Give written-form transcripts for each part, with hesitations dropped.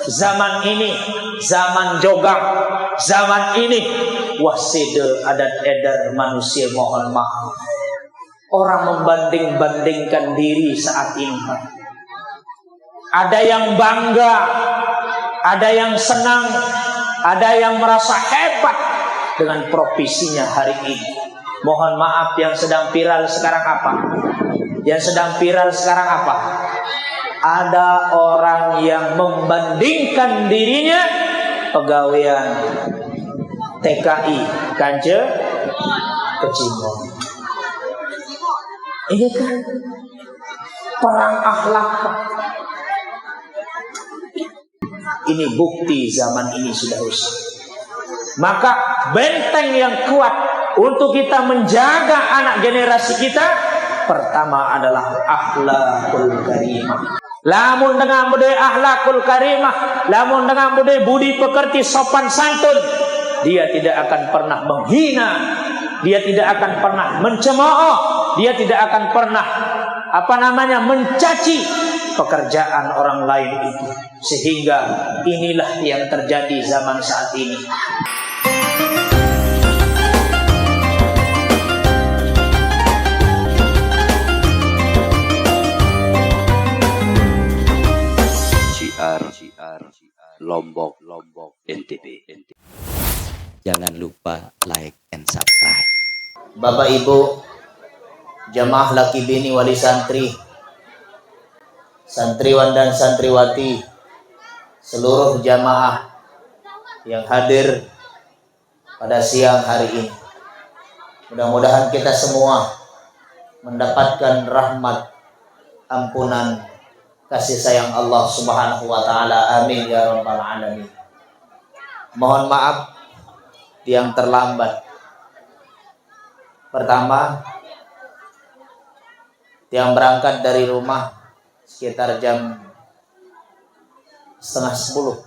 Zaman ini zaman jogang, zaman ini waside adat edar manusia, mohon maaf. Orang membanding-bandingkan diri saat ini. Ada yang bangga, ada yang senang, ada yang merasa hebat dengan profesinya hari ini. Mohon maaf, yang sedang viral sekarang apa? Yang sedang viral sekarang apa? Ada orang yang membandingkan dirinya pegawaian TKI Kanje Kecimon. Ini kan perang akhlak. Ini bukti zaman ini sudah rusak. Maka benteng yang kuat untuk kita menjaga anak generasi kita, pertama adalah akhlakul karimah. Lamun dengan budaya akhlakul karimah, lamun dengan budaya budi pekerti sopan santun, dia tidak akan pernah menghina, dia tidak akan pernah mencemooh, dia tidak akan pernah mencaci pekerjaan orang lain itu. Sehingga inilah yang terjadi zaman saat ini. Lombok NTB. Jangan lupa like and subscribe. Bapak Ibu jamaah laki bini wali santri, santriwan dan santriwati, seluruh jamaah yang hadir pada siang hari ini, mudah-mudahan kita semua mendapatkan rahmat, ampunan, kasih sayang Allah Subhanahu wa taala. Amin ya rabbal alamin. Mohon maaf yang terlambat. Pertama, yang berangkat dari rumah sekitar jam 9:30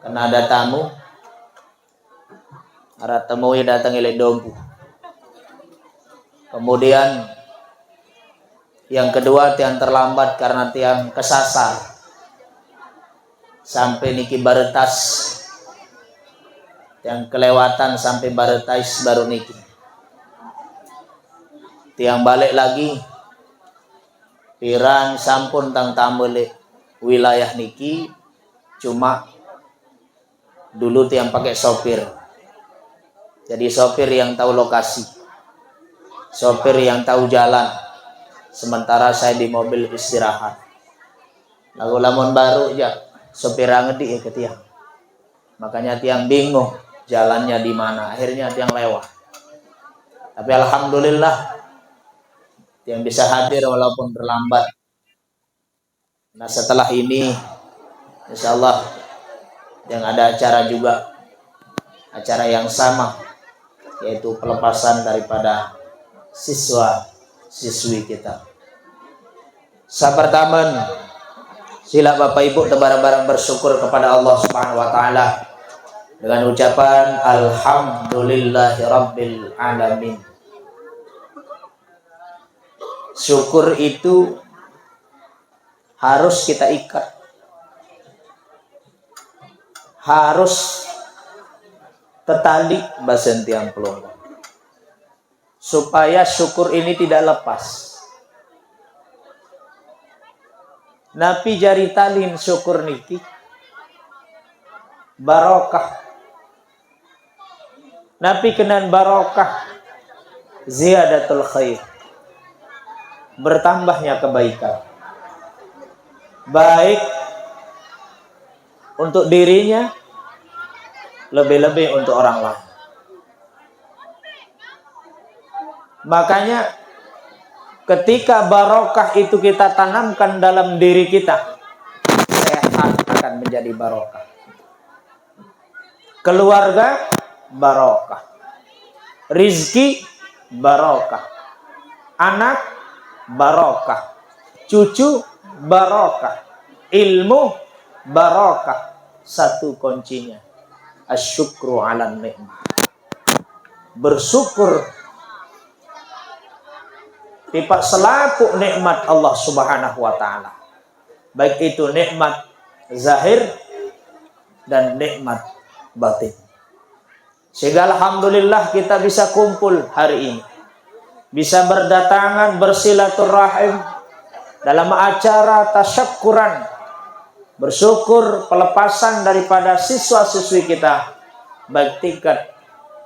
karena ada tamu. Ada tamu yang datang ile dompu. Kemudian yang kedua, tiang terlambat karena tiang kesasar sampai niki baretas, tiang kelewatan sampai baretais baru niki. Tiang balik lagi pirang sampun tang tambele wilayah niki, cuma dulu tiang pakai sopir. Jadi sopir yang tahu lokasi, sopir yang tahu jalan. Sementara saya di mobil istirahat. Lalu lamun baru ya sopir ngedi ke tiang. Makanya tiang bingung jalannya di mana. Akhirnya tiang lewat. Tapi alhamdulillah tiang bisa hadir walaupun terlambat. Nah setelah ini insya Allah yang ada acara juga, acara yang sama, yaitu pelepasan daripada siswa-siswi kita. Sabartaman, sila Bapak Ibu bareng-bareng bersyukur kepada Allah Subhanahu wa taala dengan ucapan alhamdulillahirabbil alamin. Syukur itu harus kita ikat, harus tertali basen tiang pelonggo, supaya syukur ini tidak lepas. Nabi jari talin syukur niki barokah. Nabi kenan barokah, ziyadatul khair, bertambahnya kebaikan, baik untuk dirinya, lebih-lebih untuk orang lain. Makanya ketika barokah itu kita tanamkan dalam diri kita, sehat akan menjadi barokah. Keluarga barokah, rizki barokah, anak barokah, cucu barokah, ilmu barokah. Satu kuncinya, asyukru ala nikmah, bersyukur tipe selaku nikmat Allah Subhanahu wa taala. baik itu nikmat zahir dan nikmat batin. Sehingga alhamdulillah kita bisa kumpul hari ini, bisa berdatangan bersilaturahim dalam acara tasyakkuran, bersyukur pelepasan daripada siswa-siswi kita baik tingkat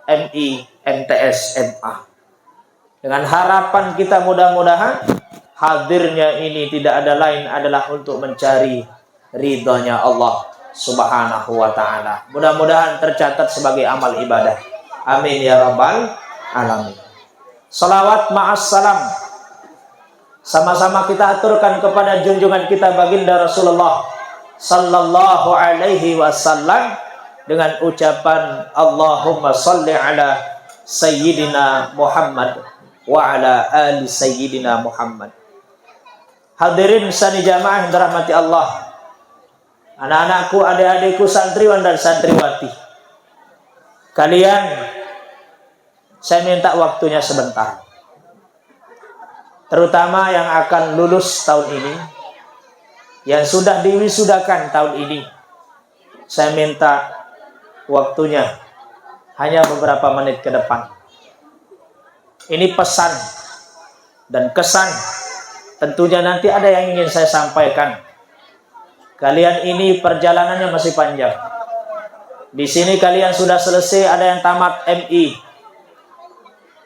MI, MTS, MA. Dengan harapan kita mudah-mudahan hadirnya ini tidak ada lain adalah untuk mencari ridhonya Allah Subhanahu wa ta'ala. Mudah-mudahan tercatat sebagai amal ibadah. Amin ya rabbal alamin. Salawat ma'as salam sama-sama kita aturkan kepada junjungan kita baginda Rasulullah sallallahu alaihi wasallam dengan ucapan Allahumma salli ala sayyidina Muhammad wa ala ali sayyidina Muhammad. Hadirin sani jamaah yang dirahmati Allah, anak-anakku, adik-adikku, santriwan dan santriwati, kalian, saya minta waktunya sebentar, terutama yang akan lulus tahun ini, yang sudah diwisudakan tahun ini, saya minta waktunya hanya beberapa menit ke depan. Ini pesan dan kesan, tentunya nanti ada yang ingin saya sampaikan. Kalian ini perjalanannya masih panjang. Di sini kalian sudah selesai, ada yang tamat MI,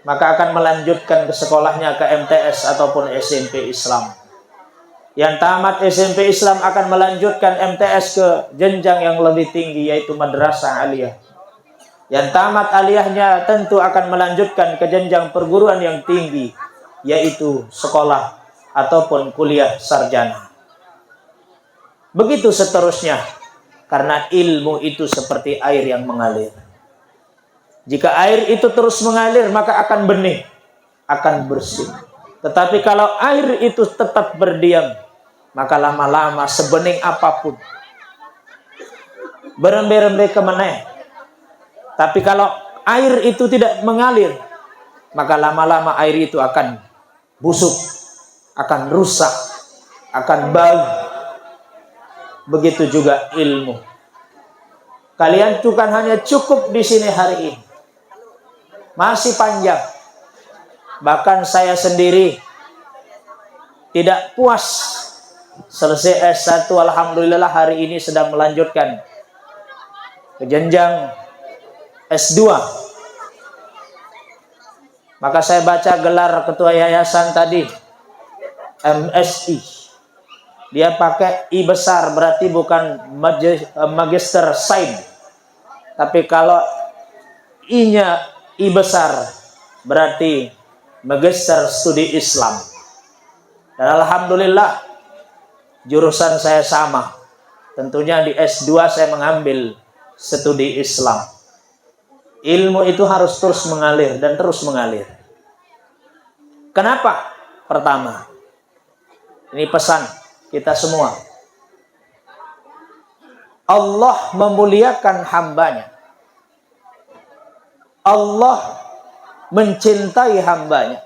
maka akan melanjutkan ke sekolahnya ke MTS ataupun SMP Islam. Yang tamat SMP Islam akan melanjutkan MTS ke jenjang yang lebih tinggi, yaitu madrasah aliyah. Yang tamat aliyahnya tentu akan melanjutkan ke jenjang perguruan yang tinggi, yaitu sekolah ataupun kuliah sarjana. Begitu seterusnya, karena ilmu itu seperti air yang mengalir. Jika air itu terus mengalir, maka akan bening, akan bersih. Tetapi kalau air itu tetap berdiam, maka lama-lama sebening apapun, berembe-rembe kemeneh. Tapi kalau air itu tidak mengalir, maka lama-lama air itu akan busuk, akan rusak, akan bau. Begitu juga ilmu. Kalian bukan hanya cukup di sini hari ini, masih panjang. Bahkan saya sendiri tidak puas selesai S1, alhamdulillah hari ini sedang melanjutkan ke jenjang S2. Maka saya baca gelar ketua yayasan tadi, MSI. Dia pakai I besar, berarti bukan Magister Sains. Tapi kalau I-nya I besar, berarti Magister Studi Islam. Dan alhamdulillah jurusan saya sama. Tentunya di S2 saya mengambil studi Islam. Ilmu itu harus terus mengalir dan terus mengalir. Kenapa? Pertama, ini pesan kita semua. Allah memuliakan hambanya. Allah mencintai hambanya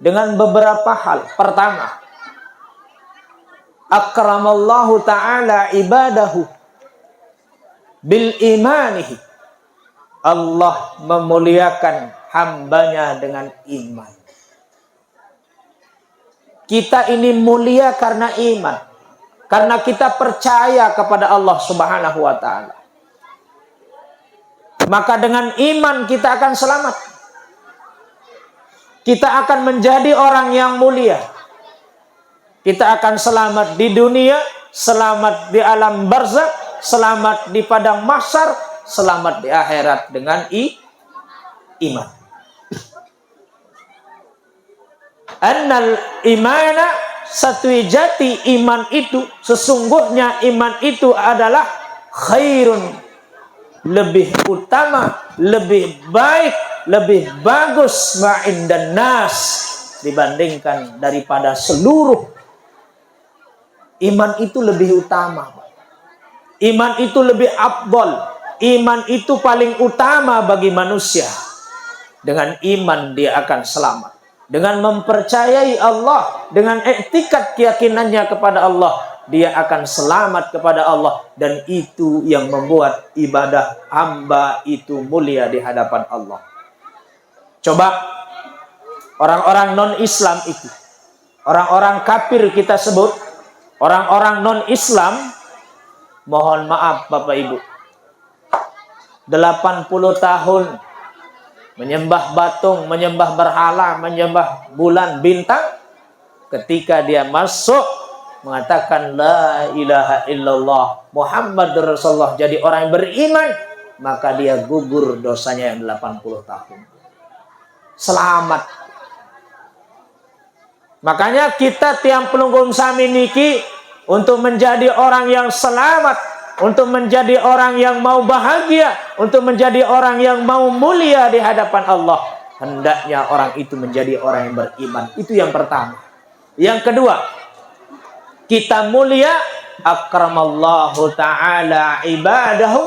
dengan beberapa hal. Pertama, akramallahu ta'ala ibadahu bil imanihi. Allah memuliakan hambanya dengan iman. Kita ini mulia karena iman, karena kita percaya kepada Allah Subhanahu wa ta'ala. Maka dengan iman kita akan selamat. Kita akan menjadi orang yang mulia. Kita akan selamat di dunia, selamat di alam barzakh, selamat di padang mahsyar, selamat di akhirat dengan iman. Annal imana satwijati, iman itu sesungguhnya iman itu adalah khairun, lebih utama, lebih baik, lebih bagus ma'indan nas, dibandingkan daripada seluruh. Iman itu lebih utama. Iman itu lebih afdal. Iman itu paling utama bagi manusia. Dengan iman dia akan selamat. dengan mempercayai Allah, dengan iktikad keyakinannya kepada Allah, dia akan selamat kepada Allah. Dan itu yang membuat ibadah hamba itu mulia di hadapan Allah. Coba orang-orang non-Islam itu, orang-orang kafir kita sebut, orang-orang non-Islam, mohon maaf Bapak Ibu, 80 tahun menyembah batung, menyembah berhala, menyembah bulan bintang, ketika dia masuk mengatakan la ilaha illallah Muhammadur Rasulullah, jadi orang yang beriman, maka dia gugur dosanya yang 80 tahun. Selamat. Makanya kita tiang pelunggum sami niki untuk menjadi orang yang selamat, untuk menjadi orang yang mau bahagia, untuk menjadi orang yang mau mulia di hadapan Allah, hendaknya orang itu menjadi orang yang beriman. Itu yang pertama. Yang kedua, kita mulia, akramallahu ta'ala ibadahu,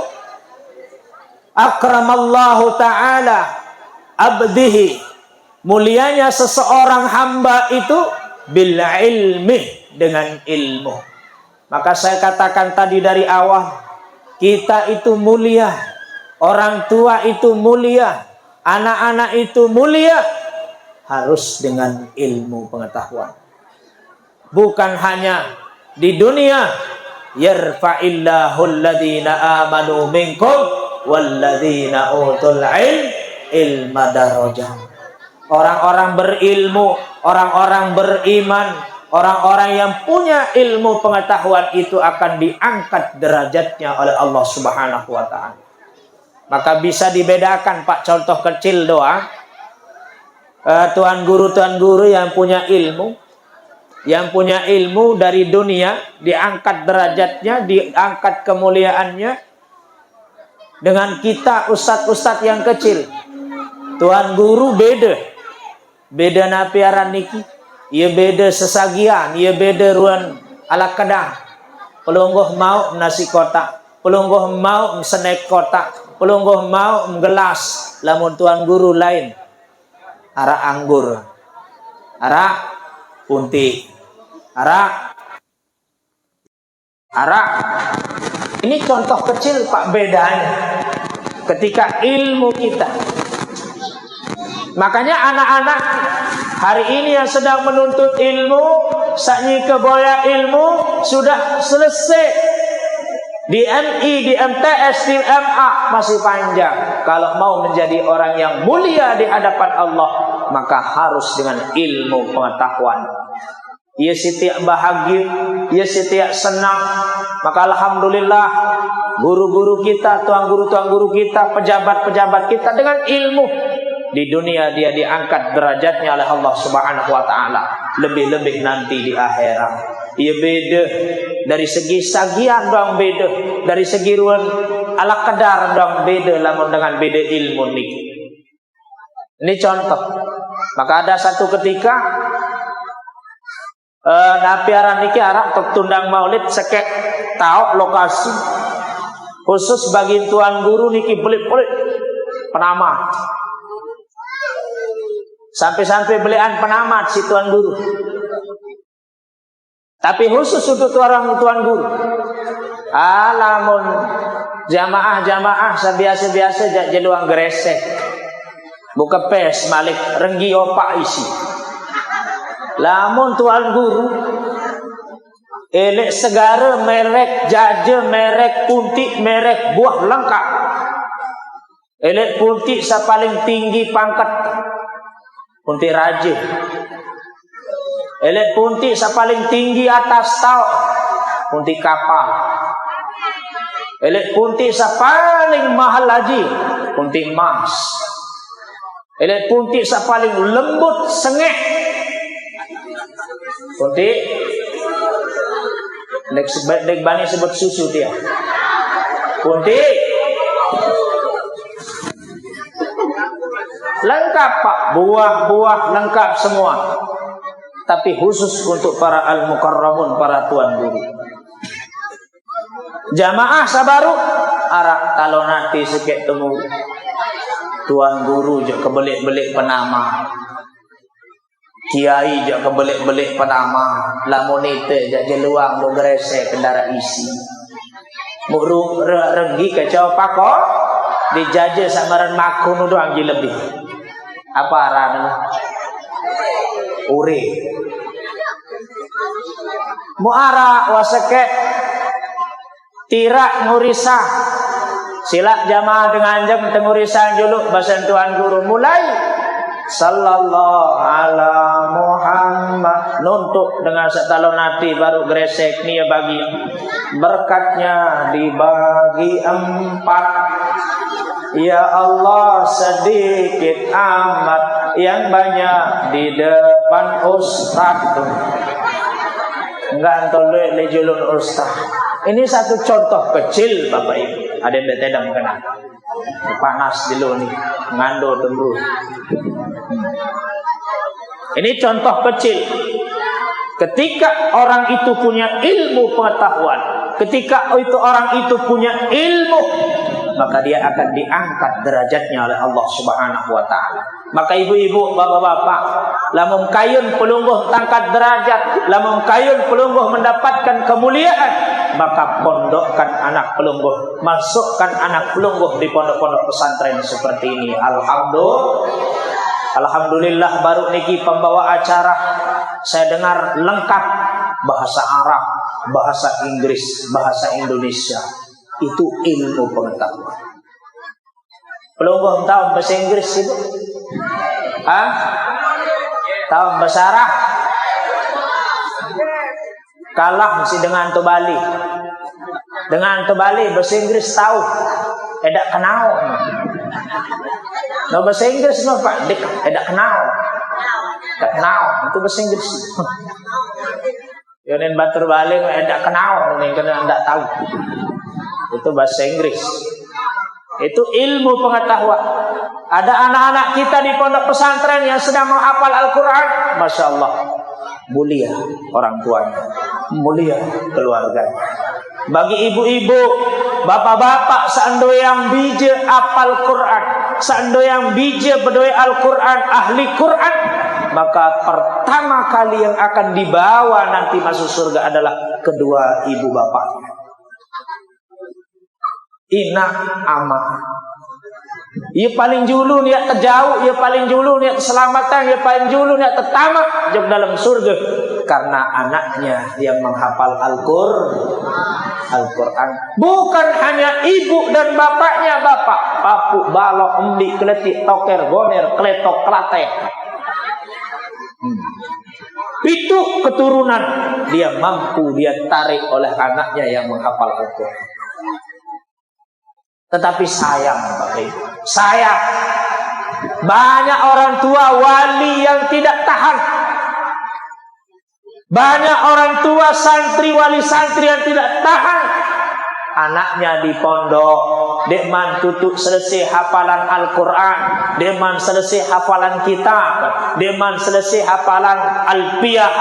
akramallahu ta'ala abdihi, mulianya seseorang hamba itu bil ilmi, dengan ilmu. Maka saya katakan tadi dari awal, kita itu mulia, orang tua itu mulia, anak-anak itu mulia, harus dengan ilmu pengetahuan. Bukan hanya di dunia, yarfa'illahu alladhina amanu minkum walladhina utul ilma darajat. Orang-orang berilmu, orang-orang beriman, orang-orang yang punya ilmu pengetahuan itu akan diangkat derajatnya oleh Allah Subhanahu wa ta'ala. Maka bisa dibedakan, Pak, contoh kecil doang. Tuan guru yang punya ilmu, dari dunia, diangkat derajatnya, diangkat kemuliaannya, dengan kita ustadz-ustadz yang kecil. Tuan guru beda napiaran niki, ia beda sesagian, ia beda ruan ala kedang. Pelungguh mau nasi kotak, pelungguh mau senek kotak, pelungguh mau gelas. Lamun tuan guru lain, arak anggur, arak punti, arak. Ini contoh kecil, Pak, bedanya ketika ilmu kita. Makanya anak-anak hari ini yang sedang menuntut ilmu, saknyi keboya ilmu, sudah selesai di MI, di MTS, di MA, masih panjang. Kalau mau menjadi orang yang mulia di hadapan Allah, maka harus dengan ilmu pengetahuan. Ia setiap bahagia, ia setiap senang. Maka alhamdulillah, guru-guru kita, tuan guru kita, pejabat-pejabat kita dengan ilmu. Di dunia dia diangkat derajatnya oleh Allah Subhanahu wa ta'ala. Lebih-lebih nanti di akhirat. Ia beda dari segi sagian doang beda, dari segi ruang ala kadar doang beda, lamun dengan beda ilmu niki. Ini contoh. Maka ada satu ketika napiaran niki arah untuk tundang maulid sekek tahu lokasi khusus bagi tuan guru niki pelit-pelit penamat. Sampai-sampai belian penamat si tuan guru. Tapi khusus untuk tuan guru. Alamun jamaah sebiasa-biasa jadi uang gresek. Buka pes malik renggi opak isi. Lamun tuan guru elek segara, merek jaja, merek puntik, merek buah lengkap. Elek puntik sa paling tinggi pangkat, puntik raja. Elek puntik sa paling tinggi atas tau, puntik kapal. Elek puntik sa paling mahal lagi, puntik emas. Elek puntik sa paling lembut sengeh, puntik dek bani sebut susu dia, puntik lengkap, Pak, buah-buah lengkap semua. Tapi khusus untuk para al-mukarramun, para tuan guru. Jamaah sabaru arak talonati sekek temu. Tuan guru je kebelik-belik penama. Kiai jak kebelik-belik penama, lamun ite jak jeluang lu gresek kendara isi. Muru regi kacau pako dijaje samaran makun doang lebih. Apa arane? Ure. Muara waseke tirak ngurisa. Sila jamaah dengan jam tengurisan juluk basan tuan guru mulai. Sallallahu ala Muhammad nuntuk dengan setalon hati baru gresek nih bagi berkatnya dibagi 4 ya Allah sedikit amat yang banyak di depan ustaz enggak tolong lejulun ustaz. Ini satu contoh kecil Bapak Ibu. Ada yang betedang kena panas dulu nih ngando terus. Ini contoh kecil. Ketika orang itu punya ilmu pengetahuan, ketika orang itu punya ilmu, maka dia akan diangkat derajatnya oleh Allah Subhanahu wa taala. Maka ibu-ibu, bapak-bapak, lamun kayun pelungguh tangkat derajat, lamun kayun pelungguh mendapatkan kemuliaan, maka pondokkan anak pelungguh, masukkan anak pelungguh di pondok-pondok pesantren seperti ini. Alhamdulillah baru niki pembawa acara saya dengar lengkap bahasa Arab, bahasa Inggris, bahasa Indonesia. Itu ilmu pengetahuan. Pelungguh tahu bahasa Inggris itu? Tahu bahasa Arab? Kalah mesti dengan Tobali. Dengan Tobali bahasa Inggris tahu. Edak kenal. No bahasa Inggris no Pak, edak kenal. Edak kenal itu bahasa Inggris. Yonen batur balik edak kenal, nih kena enggak tahu. Itu bahasa Inggris. Itu ilmu pengetahuan. Ada anak-anak kita di pondok pesantren yang sedang menghafal Al-Quran, Masya Allah, mulia orang tuanya, mulia keluarganya. Bagi ibu-ibu, bapak-bapak, seando yang bija apal Quran, seando yang bija berdoa Al-Quran, ahli Quran, maka pertama kali yang akan dibawa nanti masuk surga adalah kedua ibu bapaknya. Ina ama. Ia paling julu niat terjauh, ia paling julu niat keselamatan, ia paling julu niat tertamak jauh dalam surga karena anaknya yang menghafal Al-Quran. Bukan hanya ibu dan bapaknya, bapak, papu, balok, embi, keletik, toker, goner, kletok, kelatek. Itu keturunan dia mampu dia tarik oleh anaknya yang menghafal Al-Quran. Tetapi sayang Bapak Ibu, sayang banyak orang tua wali yang tidak tahan. Banyak orang tua santri wali santri yang tidak tahan. Anaknya di pondok, dekman tutup selesai hafalan Al-Quran, dekman selesai hafalan kitab, dekman selesai hafalan Al-Piyah.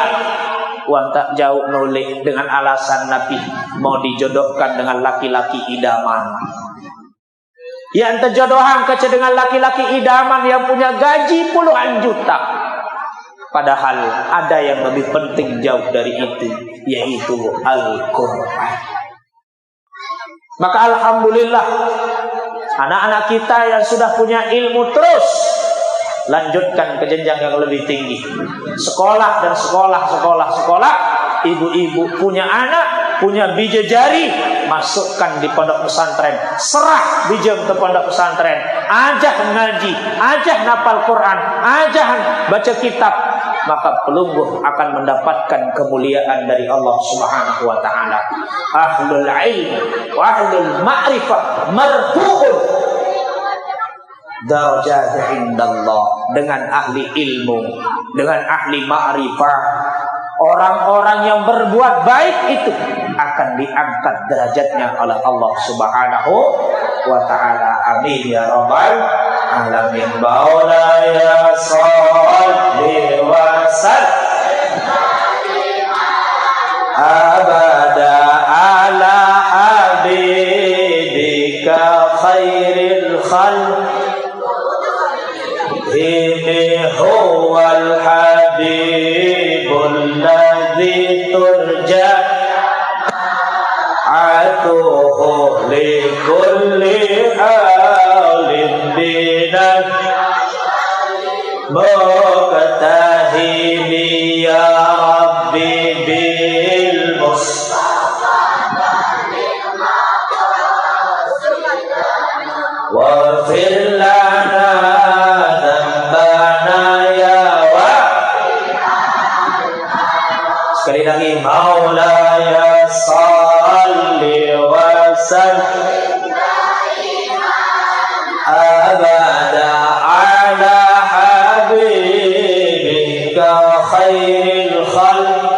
Wan tak jauh nulis dengan alasan Nabi mau dijodohkan dengan laki-laki idaman. Yang terjodohan kece dengan laki-laki idaman yang punya gaji puluhan juta. Padahal ada yang lebih penting jauh dari itu, yaitu Al-Quran. Maka alhamdulillah anak-anak kita yang sudah punya ilmu terus lanjutkan ke jenjang yang lebih tinggi. Sekolah dan sekolah. Ibu-ibu punya anak, punya bija jari, masukkan di pondok pesantren, serah bijam ke pondok pesantren, ajak ngaji, ajak nafal Quran, ajak baca kitab, maka pelungguh akan mendapatkan kemuliaan dari Allah Subhanahu wa taala. Ahlul ilm wa ahlul ma'rifah marfu'un darajat indallah. Dengan ahli ilmu, dengan ahli ma'rifah, orang-orang yang berbuat baik itu akan diangkat derajatnya oleh Allah Subhanahu wa ta'ala. Amin ya rabbal alamin. Maulaya sholli wa sallim abada ala habibika khairil khalq. Ini huwal habib atuhu li kulli halin binan muqtahimi ya Rabbi bil Mustafa wa fir lana dambana ya wa. Sekali lagi, Maulaya salli wa sallim abada ala habibika khairil khalq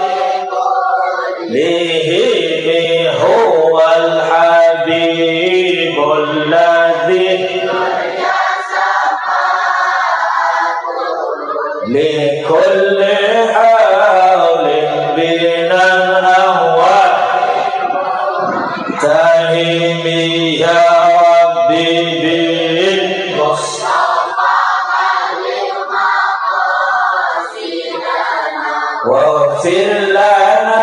bihi huwal habibul ladzi li kulli hawlin binan ahwa tahimi ya Rabbi bil Mustafa waghfir lana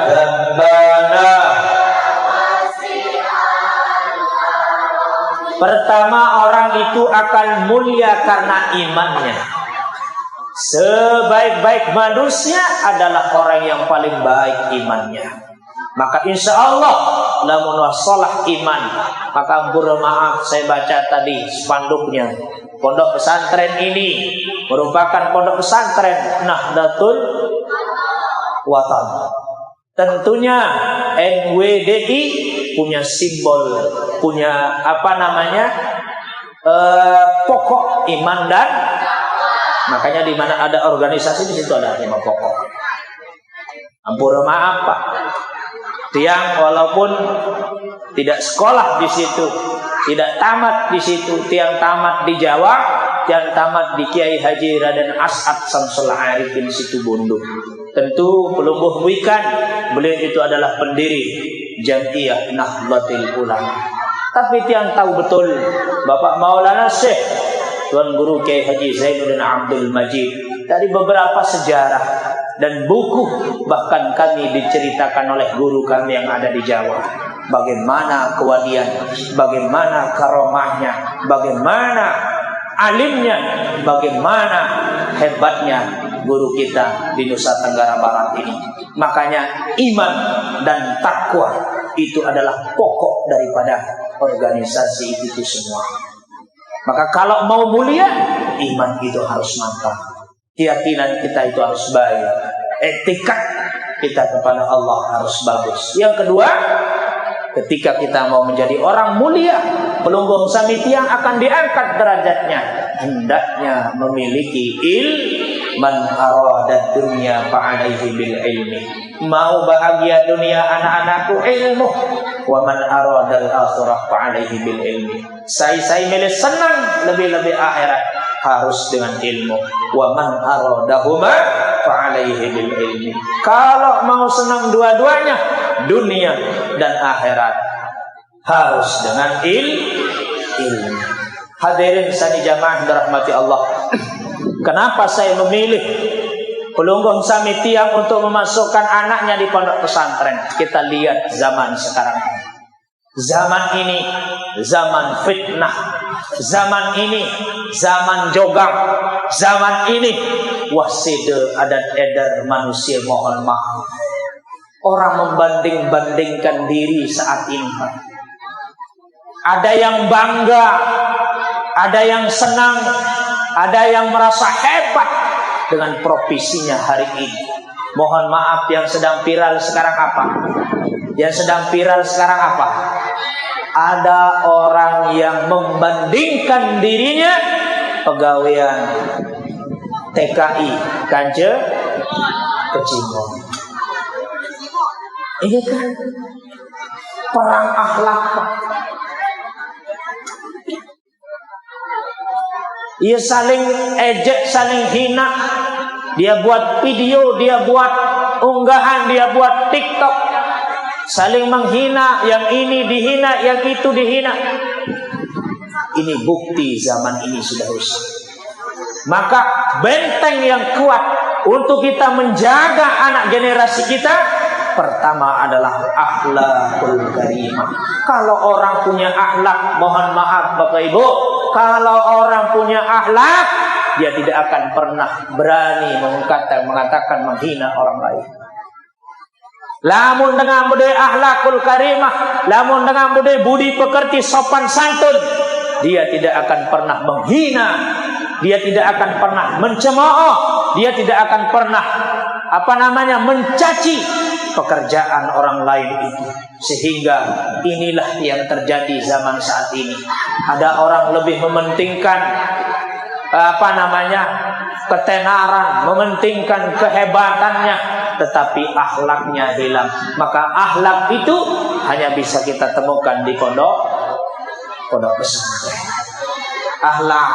dzambana. Pertama, orang itu akan mulia karena imannya. Sebaik-baik manusia adalah orang yang paling baik imannya. Maka insya Allah lamun wassalah iman. Maka ampun maaf, saya baca tadi spanduknya. Pondok pesantren ini merupakan pondok pesantren Nahdlatul Watan. Tentunya NWDI punya simbol, punya pokok iman dan makanya di mana ada organisasi di situ ada 5 pokok. Ampun maaf Pak, tiang walaupun tidak sekolah di situ, tidak tamat di situ, tiang tamat di Jawa, tiang tamat di Kiai Haji Raden As'ad Samsul Arifin Situbondo. Tentu pelungguh wikan, beliau itu adalah pendiri Jam'iyah Nahdlatul Ulama. Tapi tiang tahu betul Bapak Maulana Syekh Tuan Guru Kiai Haji Zainuddin Abdul Majid dari beberapa sejarah dan buku, bahkan kami diceritakan oleh guru kami yang ada di Jawa, bagaimana kewalian, bagaimana karomahnya, bagaimana alimnya, bagaimana hebatnya guru kita di Nusa Tenggara Barat ini. Makanya iman dan takwa itu adalah pokok daripada organisasi itu semua. Maka kalau mau mulia, iman itu harus mantap, keyakinan kita itu harus baik, etika kita kepada Allah harus bagus. Yang kedua, ketika kita mau menjadi orang mulia, pelunggung samiti yang akan diangkat derajatnya, hendaknya memiliki man arada dunya fa'alaihi bil ilmi. Mau bahagia dunia anak-anakku, ilmu. Wa man arada al-akhirah fa'alaihi bil ilmi. Saya milih senang lebih-lebih akhirat, harus dengan ilmu. Wa man aradahuma fa'alaihi bil ilmi. Kalau mau senang dua-duanya, dunia dan akhirat, harus dengan ilmu. Hadirin sani jamaah dirahmati Allah. Kenapa saya memilih pelunggung samitiang untuk memasukkan anaknya di pondok pesantren? Kita lihat zaman sekarang. Zaman ini zaman fitnah. Zaman ini zaman jogang. Zaman ini wasida adat edar manusia, mohon maaf. Orang membanding-bandingkan diri saat ini. Ada yang bangga, ada yang senang, ada yang merasa hebat dengan profesinya hari ini. Mohon maaf, yang sedang viral sekarang apa? Yang sedang viral sekarang apa? Ada orang yang membandingkan dirinya pegawaian TKI Kanje Kecimon. Ini kan perang akhlak, Pak. Ia saling ejek, saling hina. Dia buat video, dia buat unggahan, dia buat TikTok, saling menghina. Yang ini dihina, yang itu dihina. Ini bukti zaman ini sudah rusak. Maka benteng yang kuat untuk kita menjaga anak generasi kita pertama adalah akhlakul karimah. Kalau orang punya akhlak, mohon maaf Bapak Ibu, kalau orang punya akhlak, dia tidak akan pernah berani mengatakan menghina orang lain. Lamun dengan budaya akhlakul karimah, lamun dengan budaya budi pekerti sopan santun, dia tidak akan pernah menghina, dia tidak akan pernah mencemooh, dia tidak akan pernah mencaci pekerjaan orang lain itu. Sehingga inilah yang terjadi zaman saat ini. Ada orang lebih mementingkan ketenaran, mementingkan kehebatannya, tetapi akhlaknya hilang. Maka akhlak itu hanya bisa kita temukan di pondok pesantren. Akhlak.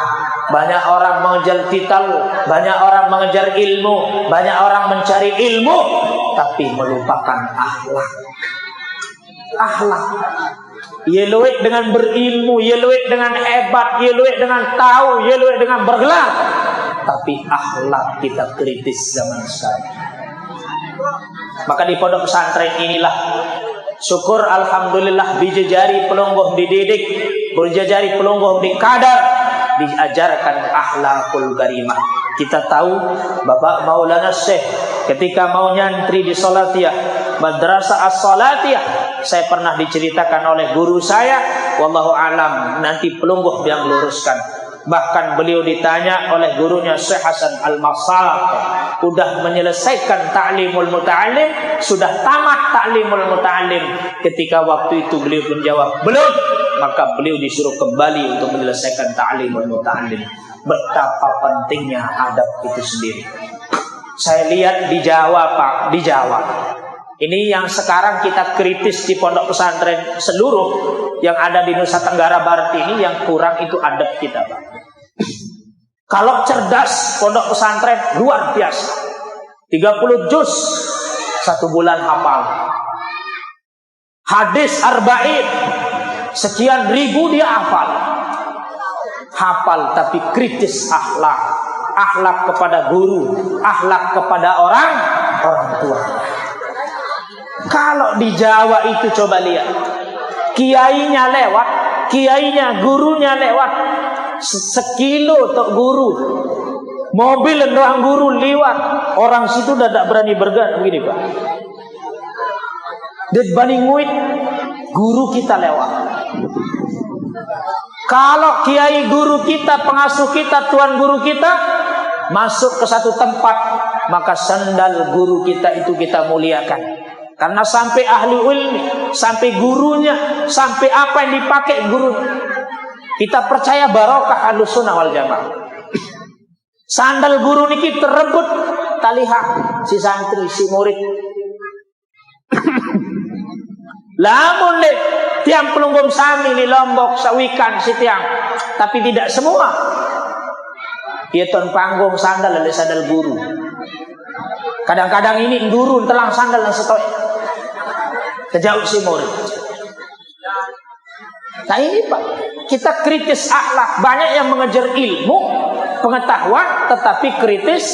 Banyak orang mengejar titel, banyak orang mengejar ilmu, banyak orang mencari ilmu, tapi melupakan akhlak. Akhlak. Yeluik dengan berilmu, yeluik dengan hebat, yeluik dengan tahu, yeluik dengan bergelar, tapi akhlak kita kritis zaman sekarang. Maka di pondok pesantren inilah syukur alhamdulillah bijajari pelungguh dididik, berjajari pelungguh dikadar, diajarkan akhlakul karimah. Kita tahu Bapak Maulana Syekh ketika mau nyantri di Salatiyah, Madrasah As-Salatiyah, saya pernah diceritakan oleh guru saya, wallahu alam, nanti pelungguh yang luruskan. Bahkan beliau ditanya oleh gurunya Syekh Hasan Al-Masal, sudah menyelesaikan ta'limul muta'allim, sudah tamat ta'limul muta'allim. Ketika waktu itu beliau menjawab belum, maka beliau disuruh kembali untuk menyelesaikan ta'limul muta'allim. Betapa pentingnya adab itu sendiri. Saya lihat di Jawa Pak, di Jawa ini yang sekarang kita kritis di pondok pesantren seluruh yang ada di Nusa Tenggara Barat ini, yang kurang itu adab kita Pak. Kalau cerdas pondok pesantren luar biasa, 30 juz 1 bulan hafal, hadis arba'in sekian ribu dia hafal, tapi kritis akhlak, akhlak kepada guru, akhlak kepada orang tua. Kalau di Jawa itu coba lihat, kiainya lewat, kiainya gurunya lewat, sekilo tok guru, mobil doang guru lewat, orang situ udah tak berani bergerak begini Pak. Dibanding muid, guru kita lewat. Kalau kiai guru kita, pengasuh kita, tuan guru kita masuk ke satu tempat, maka sandal guru kita itu kita muliakan. Karena sampai ahli ilmi, sampai gurunya, sampai apa yang dipakai guru, kita percaya barokah Ahlussunnah wal Jamaah. Sandal guru niki terebut talihak si santri, si murid. Lamun deh tiang pelunggum sami di Lombok, sawikan si tiang, tapi tidak semua. Dia ton panggung sandal oleh sandal guru. Kadang-kadang ini guru telang sandal dan setok kejauh si murid. Nah ini Pak, kita kritis akhlak. Banyak yang mengejar ilmu, pengetahuan, tetapi kritis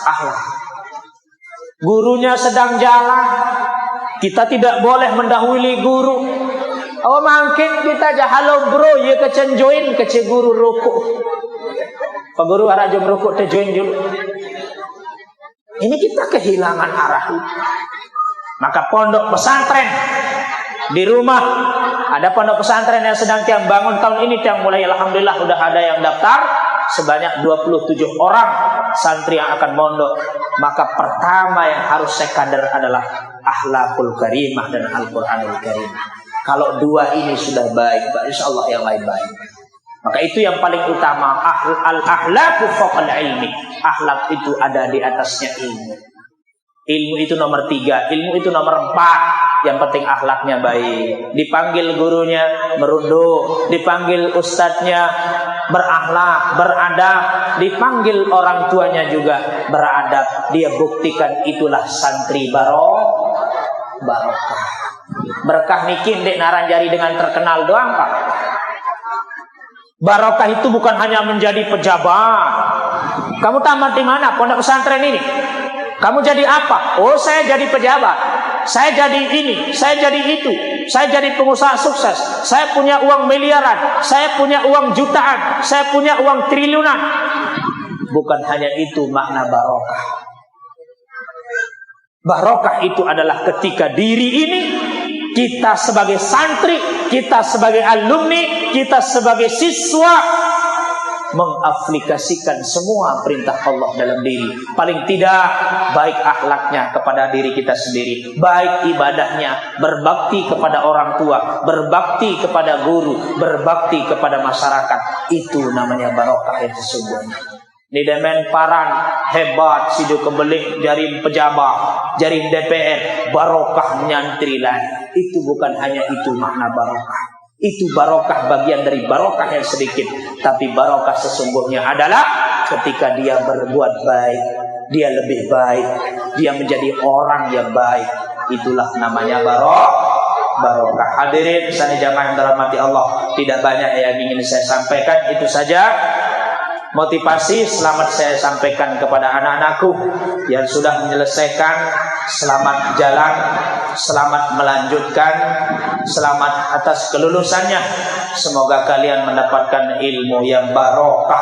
akhlak. Gurunya sedang jalan, kita tidak boleh mendahului guru. Oh mungkin kita aja halo bro, ya kecenjoin kece guru rukuk. Pak guru arah jom rukuk tejoin dulu. Ini kita kehilangan arah itu. Maka pondok pesantren di rumah, ada pondok pesantren yang sedang tiang bangun tahun ini, tiang mulai alhamdulillah udah ada yang daftar sebanyak 27 orang santri yang akan mondok. Maka pertama yang harus saya kader adalah akhlakul karimah dan Al-Qur'anul Karim. Kalau dua ini sudah baik, insya Allah yang lain baik. Maka itu yang paling utama, al-akhlaku fawqal ilmi. Akhlak itu ada di atasnya ilmu. Ilmu itu nomor 3, ilmu itu nomor 4. Yang penting akhlaknya baik. Dipanggil gurunya merunduk, dipanggil ustadznya berakhlak, beradab, dipanggil orang tuanya juga beradab. Dia buktikan itulah santri barokah. Berkah niki ndek naranjari dengan terkenal doang Pak. Barokah itu bukan hanya menjadi pejabat. Kamu tamat di mana? Pondok pesantren ini. Kamu jadi apa? Oh saya jadi pejabat. saya jadi ini, saya jadi itu, saya jadi pengusaha sukses, saya punya uang miliaran, saya punya uang jutaan, saya punya uang triliunan. Bukan hanya itu makna barokah. Barokah itu adalah ketika diri ini, kita sebagai santri, kita sebagai alumni, kita sebagai siswa mengaplikasikan semua perintah Allah dalam diri. Paling tidak baik akhlaknya kepada diri kita sendiri, baik ibadahnya, berbakti kepada orang tua, berbakti kepada guru, berbakti kepada masyarakat. Itu namanya barokah yang sesungguhnya. Di demen paran hebat sidu kebelik jaring pejabat, jaring DPR, barokah nyantri lain. Itu bukan hanya itu makna barokah. Itu barokah bagian dari barokah yang sedikit. Tapi barokah sesungguhnya adalah ketika dia berbuat baik, dia lebih baik, dia menjadi orang yang baik. Itulah namanya barokah. Hadirin sani jamaah yang dirahmati Allah, tidak banyak yang ingin saya sampaikan. Itu saja motivasi. Selamat saya sampaikan kepada anak-anakku yang sudah menyelesaikan. Selamat jalan, selamat melanjutkan, selamat atas kelulusannya. Semoga kalian mendapatkan ilmu yang barokah,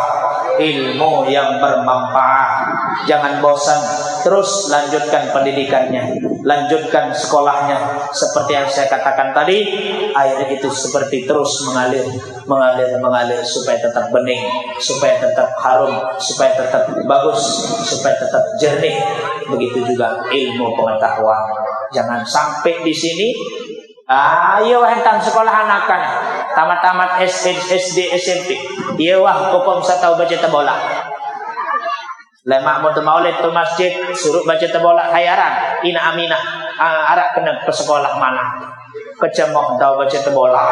ilmu yang bermanfaat. Jangan bosan, terus lanjutkan pendidikannya, lanjutkan sekolahnya. Seperti yang saya katakan tadi, air itu seperti terus mengalir supaya tetap bening, supaya tetap harum, supaya tetap bagus, supaya tetap jernih. Begitu juga ilmu pengetahuan. Jangan sampai di sini ayo hentam sekolah anak-anak tamat-tamat SD SMP. Iya wah kokom saya tahu baca tebola. Lemak mau maulid tu masjid suruh baca tebola hayaran. Ina aminah arak kena ke sekolah mana? Kecemoh tahu baca tebola.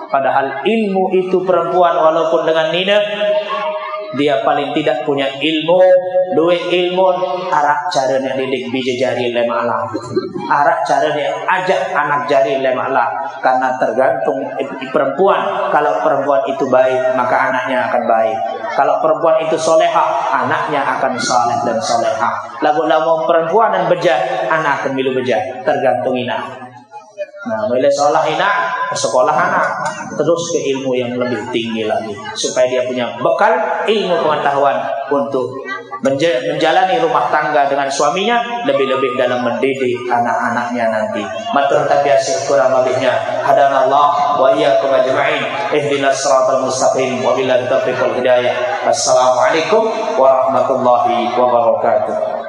Padahal ilmu itu perempuan walaupun dengan nina, dia paling tidak punya ilmu, duit ilmu, arak caranya didik bija jari lemala, arak caranya ajak anak jari lemala. Karena tergantung perempuan. Kalau perempuan itu baik, maka anaknya akan baik. Kalau perempuan itu soleha, anaknya akan soleh dan soleha. Lagu-lagu perempuan dan bejat, anak akan milu bejat. Tergantung ina. Nah, mulai sekolah ina, sekolah anak, terus ke ilmu yang lebih tinggi lagi, supaya dia punya bekal ilmu pengetahuan untuk menjalani rumah tangga dengan suaminya, lebih-lebih dalam mendidik anak-anaknya nanti. Matur tabiasih kurang lebihnya. Hadanallah wa iyyakum ajma'in. Ihdinas siratal mustaqim wa billahi taufiq wal hidayah. Wassalamualaikum warahmatullahi wabarakatuh.